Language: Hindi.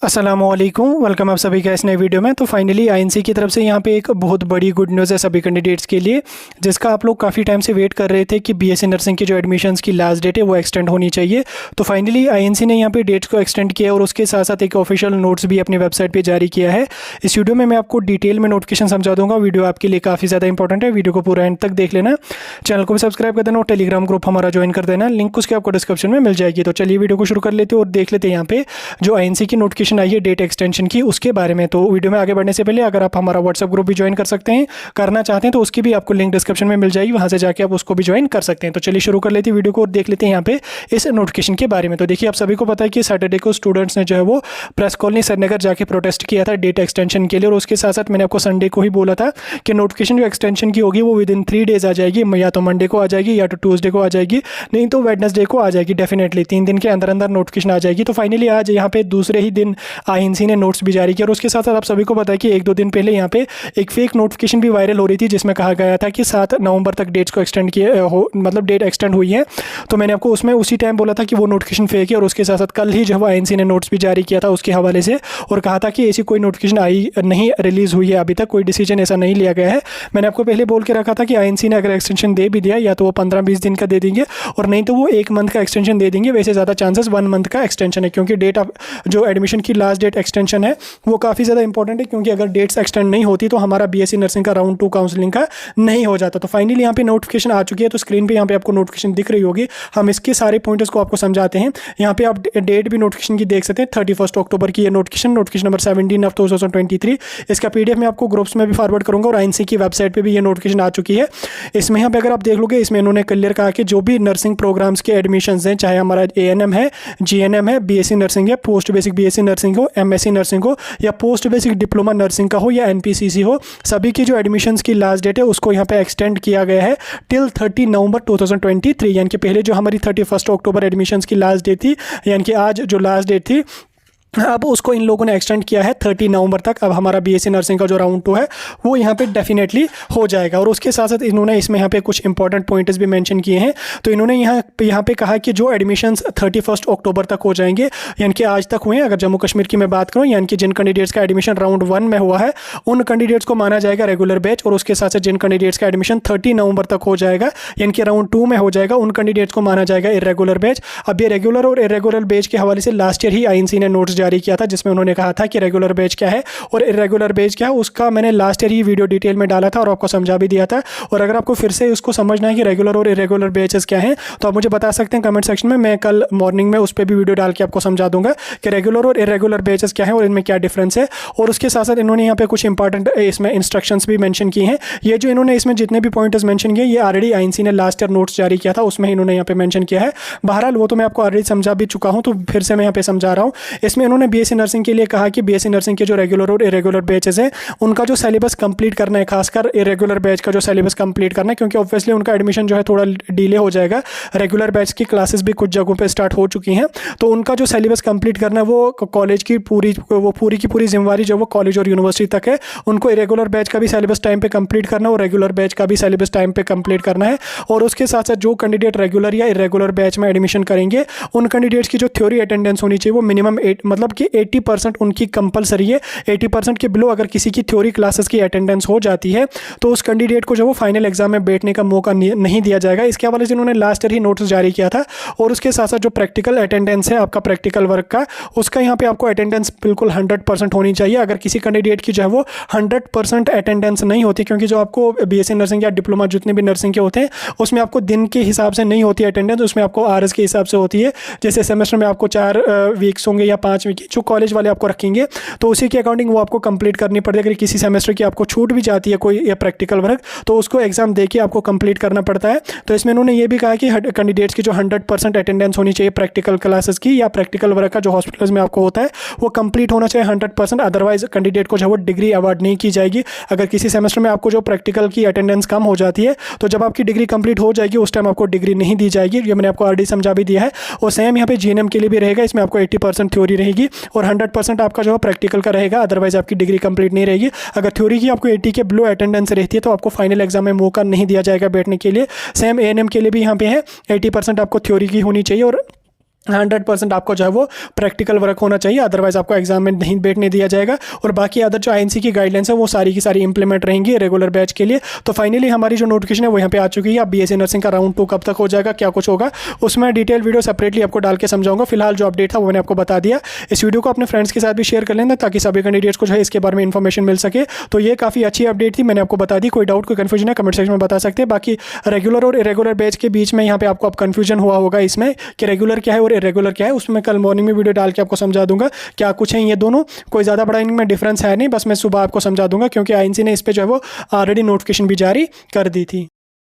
अस्सलामुअलैकुम, वेलकम आप सभी का इस नए वीडियो में। तो फाइनली आईएनसी की तरफ से यहाँ पे एक बहुत बड़ी गुड न्यूज़ है सभी कैंडिडेट्स के लिए, जिसका आप लोग काफ़ी टाइम से वेट कर रहे थे कि बीएससी नर्सिंग की जो एडमिशन्स की लास्ट डेट है वो एक्सटेंड होनी चाहिए। तो फाइनली आईएनसी ने यहाँ पे डेट्स को एक्सटेंड किया और उसके साथ साथ एक ऑफिशियल नोट्स भी अपनी वेबसाइट पर जारी किया है। इस वीडियो में मैं आपको डिटेल में नोटिफिकेशन समझा दूँगा। वीडियो आपके लिए काफ़ी ज़्यादा इंपॉर्टेंट है, वीडियो को पूरा एंड तक देख लेना। चैनल को भी सब्सक्राइब कर देना और टेलीग्राम ग्रुप हमारा ज्वाइन कर देना, लिंक उसके आपको डिस्क्रिप्शन में मिल जाएगी। तो चलिए वीडियो को शुरू कर लेते हैं और देख लेते हैं यहाँ पे जो आईएनसी की नोटिफिकेशन आई है डेट एक्सटेंशन की, उसके बारे में। तो वीडियो में आगे बढ़ने से पहले अगर आप हमारा व्हाट्सएप ग्रुप भी ज्वाइन कर सकते हैं, करना चाहते हैं तो उसकी भी आपको लिंक डिस्क्रिप्शन में मिल जाएगी, वहां से जाके आप उसको भी ज्वाइन कर सकते हैं। तो चलिए शुरू कर लेते हैं वीडियो को और देख लेते हैं यहाँ पे इस नोटिफिकेशन के बारे में। तो देखिए, आप सभी को पता है कि सैटरडे को स्टूडेंट्स ने जो है वो प्रेस कॉलोनी श्रीनगर जाके प्रोटेस्ट किया था डेट एक्सटेंशन के लिए, और उसके साथ साथ मैंने आपको संडे को ही बोला था कि नोटिफिकेशन जो एक्सटेंशन की होगी वो विद इन 3 डेज आ जाएगी, या तो मंडे को आ जाएगी या तो ट्यूसडे को आ जाएगी, नहीं तो वेडनेसडे को आ जाएगी। डेफिनेटली 3 दिन के अंदर अंदर नोटिफिकेशन आ जाएगी। तो फाइनली आज यहाँ पे दूसरे ही दिन आईएनसी ने नोट्स भी जारी किया, और उसके साथ साथ आप सभी को पता है कि 1-2 दिन पहले यहाँ पे एक फेक नोटिफिकेशन भी वायरल हो रही थी, जिसमें कहा गया था कि 7 नवंबर तक डेट्स को एक्सटेंड किए हो, मतलब डेट एक्सटेंड हुई है। तो मैंने आपको उसमें उसी टाइम बोला था कि वो नोटिफिकेशन फेक है, और उसके साथ साथ कल ही जो आईएनसी ने नोट्स भी जारी किया था उसके हवाले से, और कहा था कि ऐसी कोई नोटिफिकेशन आई नहीं, रिलीज हुई है अभी तक, कोई डिसीजन ऐसा नहीं लिया गया है। मैंने आपको पहले बोल के रखा था कि आईएनसी ने अगर एक्सटेंशन दे भी दिया, या तो वो 15-20 दिन का दे देंगे, और नहीं तो वो 1 मंथ का एक्सटेंशन दे देंगे। वैसे ज़्यादा चांसेस 1 मंथ का एक्सटेंशन है, क्योंकि डेट ऑफ जो एडमिशन की लास्ट डेट एक्सटेंशन है वो काफ़ी ज़्यादा इंपॉर्टेंट है, क्योंकि अगर डेट्स एक्सटेंड नहीं होती तो हमारा बीएससी नर्सिंग का राउंड 2 काउंसलिंग का नहीं हो जाता। तो फाइनली यहाँ पे नोटिफिकेशन आ चुकी है, तो स्क्रीन पे यहाँ पे आपको नोटिफिकेशन दिख रही होगी। हम इसके सारे पॉइंटर्स को आपको समझाते हैं। यहाँ पे आप डेट भी नोटिफिकेशन की देख सकते हैं, 31 अक्टूबर की ये नोटिफिकेशन नंबर 17 ऑफ 2023। इसका पीडीएफ मैं आपको ग्रुप्स में भी फॉरवर्ड करूंगा, और आईएनसी की वेबसाइट पर भी ये नोटिफिकेशन आ चुकी है। इसमें यहाँ पे अगर आप देख लोगे, इसमें इन्होंने क्लियर कहा कि जो भी नर्सिंग प्रोग्राम्स के एडमिशन हैं, चाहे हमारा एएनएम है, जीएनएम है, बीएससी नर्सिंग है, पोस्ट बेसिक बीएससी नर्सिंग हो, एमएससी नर्सिंग हो, या पोस्ट बेसिक डिप्लोमा नर्सिंग का हो, या एनपीसीसी हो, सभी की जो एडमिशन्स की लास्ट डेट है उसको यहाँ पे एक्सटेंड किया गया है टिल 30 नवंबर 2023। यानी कि पहले जो हमारी 31 अक्टूबर एडमिशन्स की लास्ट डेट थी, यानी कि आज जो लास्ट डेट थी, अब उसको इन लोगों ने एक्सटेंड किया है 30 नवंबर तक। अब हमारा बीएससी नर्सिंग का जो राउंड 2 है वो यहाँ पे डेफिनेटली हो जाएगा। और उसके साथ साथ इन्होंने इसमें यहाँ पे कुछ इंपॉर्टेंट पॉइंट्स भी मेंशन किए हैं। तो इन्होंने यहाँ पे कहा कि जो एडमिशन्स 31 अक्टूबर तक हो जाएंगे, यानी कि आज तक हुए हैं, अगर जम्मू कश्मीर की मैं बात करूँ, यानी कि जिन कैंडिडेट्स का एडमिशन राउंड 1 में हुआ है उन कैंडिडेट्स को माना जाएगा रेगुलर बैच, और उसके साथ साथ जिन कैंडिडेट्स का एडमिशन 30 नवंबर तक हो जाएगा, यानी कि राउंड 2 में हो जाएगा, उन कैंडिडेट्स को माना जाएगा इरेगुलर बैच। अब ये रेगुलर और इरेगुलर बैच के हवाले से लास्ट ईयर ही आईएनसी ने नोट्स जारी किया था, जिसमें उन्होंने कहा था कि रेगुलर बैच क्या है और इरेगुलर बैच क्या है। उसका मैंने लास्ट ईयर ही वीडियो डिटेल में डाला था और आपको समझा भी दिया था। और अगर आपको फिर से उसको समझना है कि रेगुलर और इरेगुलर बैचेस क्या हैं, तो आप मुझे बता सकते हैं कमेंट सेक्शन में। मैं कल मॉर्निंग में उस पर भी वीडियो डाल के आपको समझा दूंगा कि रेगुलर और इरेगुलर बैचेस क्या है और इनमें क्या डिफरेंस है। और उसके साथ साथ इन्होंने यहाँ पे कुछ इंपॉर्टेंट इसमें इंस्ट्रक्शंस भी मेंशन किए हैं। ये जो इन्होंने इसमें जितने भी पॉइंटर्स मेंशन किए, ये ऑलरेडी आईएनसी ने लास्ट ईयर नोट्स जारी किया था, उसमें इन्होंने यहाँ पे मेंशन किया है। बहरहाल वो तो मैं आपको ऑलरेडी समझा भी चुका हूँ, तो फिर से मैं यहाँ पे समझा रहा हूँ। इसमें इन्होंने बीएससी नर्सिंग के लिए कहा कि बीएससी नर्सिंग के जो रेगुलर और इरेगुलर बैचेस हैं उनका जो सिलेबस कंप्लीट करना है, खासकर इरेगुलर बैच का जो सिलेबस कंप्लीट करना है, क्योंकि ऑब्वियसली उनका एडमिशन जो है थोड़ा डिले हो जाएगा। रेगुलर बैच की क्लासेस भी कुछ जगहों पे स्टार्ट हो चुकी हैं, तो उनका जो सिलेबस कंप्लीट करना है वो कॉलेज की पूरी की पूरी जिम्मेवारी जो वो कॉलेज और यूनिवर्सिटी तक है। उनको इरेगुलर बैच का भी सिलेबस टाइम पे कंप्लीट करना है और रेगुलर बैच का भी सिलेबस टाइम पे कंप्लीट करना है। और उसके साथ साथ जो कैंडिडेट रेगुलर या इरेगुलर बैच में एडमिशन करेंगे, उन कैंडिडेट्स की जो थ्योरी अटेंडेंस होनी चाहिए वो मिनिमम मतलब कि 80% उनकी कंपलसरी है। 80% के बिलो अगर किसी की थ्योरी क्लासेस की अटेंडेंस हो जाती है तो उस कैंडिडेट को जो वो फाइनल एग्जाम में बैठने का मौका नहीं दिया जाएगा। इसके हवाले से उन्होंने लास्ट ईयर ही नोटिस जारी किया था। और उसके साथ साथ जो प्रैक्टिकल अटेंडेंस है आपका प्रैक्टिकल वर्क का, उसका यहाँ पे आपको अटेंडेंस बिल्कुल 100% होनी चाहिए। अगर किसी कैंडिडेट की जो है वो 100% अटेंडेंस नहीं होती, क्योंकि जो आपको बीएससी नर्सिंग या डिप्लोमा जितने भी नर्सिंग के होते हैं उसमें आपको दिन के हिसाब से नहीं होती अटेंडेंस, उसमें आपको आवर्स के हिसाब से होती है। जैसे सेमेस्टर में आपको 4 वीक्स होंगे या 5 वीक जो कॉलेज वाले आपको रखेंगे, तो उसी के अकॉर्डिंग वो आपको कंप्लीट करनी पड़ती है। अगर किसी सेमेस्टर की आपको छूट भी जाती है कोई या प्रैक्टिकल वर्क, तो उसको एग्जाम देके आपको कंप्लीट करना पड़ता है। तो इसमें उन्होंने ये भी कहा कि कैंडिडेट्स की जो 100% अटेंडेंस होनी चाहिए प्रैक्टिकल क्लासेस की या प्रैक्टिकल वर्क का जो हॉस्पिटल्स में आपको होता है वो कंप्लीट होना चाहिए 100%। अदरवाइज कैंडिडेट को जो वो डिग्री अवार्ड नहीं की जाएगी। अगर किसी सेमेस्टर में आपको जो प्रैक्टिकल की अटेंडेंस कम हो जाती है, तो जब आपकी डिग्री कंप्लीट हो जाएगी उस टाइम आपको डिग्री नहीं दी जाएगी। ये मैंने आपको ऑलरेडी समझा भी दिया है। और सेम यहाँ पे जीएनएम के लिए भी रहेगा। इसमें आपको 80% थ्योरी रहेगी और 100% आपका जो प्रैक्टिकल का रहेगा, अदरवाइज आपकी डिग्री कंप्लीट नहीं रहेगी। अगर थ्योरी की आपको 80 के बिलो अटेंडेंस रहती है तो आपको फाइनल एग्जाम में मौका नहीं दिया जाएगा बैठने के लिए। सेम एएनएम के लिए भी यहाँ पे है, 80% आपको थ्योरी की होनी चाहिए और 100% आपको जो है वो प्रैक्टिकल वर्क होना चाहिए, अदरवाइज आपको एग्जाम में नहीं बैठने दिया जाएगा। और बाकी अदर जो आईएनसी की गाइडलाइंस है वो सारी की सारी इंप्लीमेंट रहेंगी रेगुलर बैच के लिए। तो फाइनली हमारी जो नोटिफिकेशन है वो यहाँ पे आ चुकी है। अब बीएससी नर्सिंग का राउंड 2 कब तक हो जाएगा, क्या कुछ होगा, उसमें डिटेल वीडियो सेपरेटली आपको डाल के समझाऊंगा। फिलहाल जो अपडेट था वो मैंने आपको बता दिया। इस वीडियो को अपने फ्रेंड्स के साथ भी शेयर कर लेना ताकि सभी कैंडिडेट्स को जो है इसके बारे में इन्फॉर्मेशन मिल सके। तो ये काफ़ी अच्छी अपडेट थी, मैंने आपको बता दी। कोई डाउट कोई कन्फ्यूजन है कमेंट सेक्शन में बता सकते हैं। बाकी रेगुलर और इरेगुलर बैच के बीच में यहाँ पे आपको अब कन्फ्यूजन हुआ होगा इसमें कि रेगुलर क्या है और इरेगुलर क्या है, उसमें कल मॉर्निंग में वीडियो डाल के आपको समझा दूंगा क्या कुछ है ये दोनों। कोई ज़्यादा बड़ा इनमें डिफरेंस है नहीं, बस मैं सुबह आपको समझा दूंगा क्योंकि आईएनसी ने इस पे जो है वो ऑलरेडी नोटिफिकेशन भी जारी कर दी थी।